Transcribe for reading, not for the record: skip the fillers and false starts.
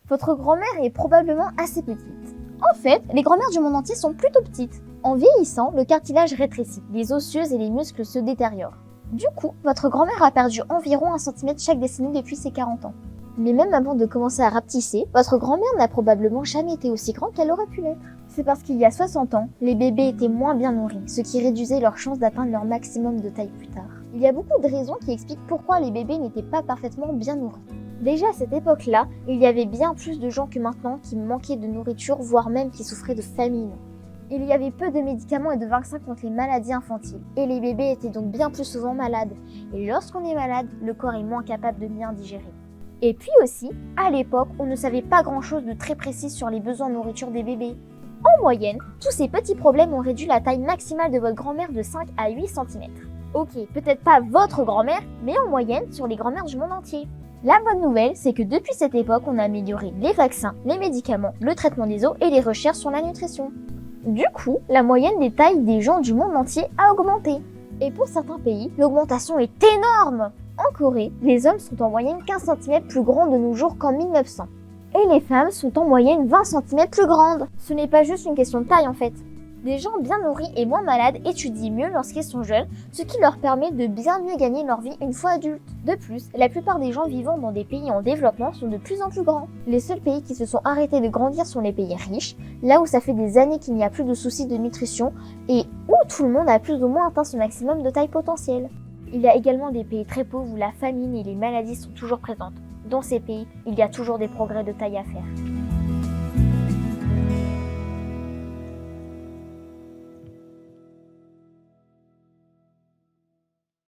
Votre grand-mère est probablement assez petite. En fait, les grand-mères du monde entier sont plutôt petites. En vieillissant, le cartilage rétrécit, les osseuses et les muscles se détériorent. Du coup, votre grand-mère a perdu environ 1 cm chaque décennie depuis ses 40 ans. Mais même avant de commencer à rapetisser, votre grand-mère n'a probablement jamais été aussi grande qu'elle aurait pu l'être. C'est parce qu'il y a 60 ans, les bébés étaient moins bien nourris, ce qui réduisait leurs chances d'atteindre leur maximum de taille plus tard. Il y a beaucoup de raisons qui expliquent pourquoi les bébés n'étaient pas parfaitement bien nourris. Déjà à cette époque-là, il y avait bien plus de gens que maintenant qui manquaient de nourriture, voire même qui souffraient de famine. Il y avait peu de médicaments et de vaccins contre les maladies infantiles, et les bébés étaient donc bien plus souvent malades. Et lorsqu'on est malade, le corps est moins capable de bien digérer. Et puis aussi, à l'époque, on ne savait pas grand-chose de très précis sur les besoins de nourriture des bébés. En moyenne, tous ces petits problèmes ont réduit la taille maximale de votre grand-mère de 5 à 8 cm. Ok, peut-être pas votre grand-mère, mais en moyenne sur les grand-mères du monde entier. La bonne nouvelle, c'est que depuis cette époque, on a amélioré les vaccins, les médicaments, le traitement des os et les recherches sur la nutrition. Du coup, la moyenne des tailles des gens du monde entier a augmenté. Et pour certains pays, l'augmentation est énorme. En Corée, les hommes sont en moyenne 15 cm plus grands de nos jours qu'en 1900. Et les femmes sont en moyenne 20 cm plus grandes. Ce n'est pas juste une question de taille en fait. Les gens bien nourris et moins malades étudient mieux lorsqu'ils sont jeunes, ce qui leur permet de bien mieux gagner leur vie une fois adultes. De plus, la plupart des gens vivant dans des pays en développement sont de plus en plus grands. Les seuls pays qui se sont arrêtés de grandir sont les pays riches, là où ça fait des années qu'il n'y a plus de soucis de nutrition et où tout le monde a plus ou moins atteint son maximum de taille potentielle. Il y a également des pays très pauvres où la famine et les maladies sont toujours présentes. Dans ces pays, il y a toujours des progrès de taille à faire.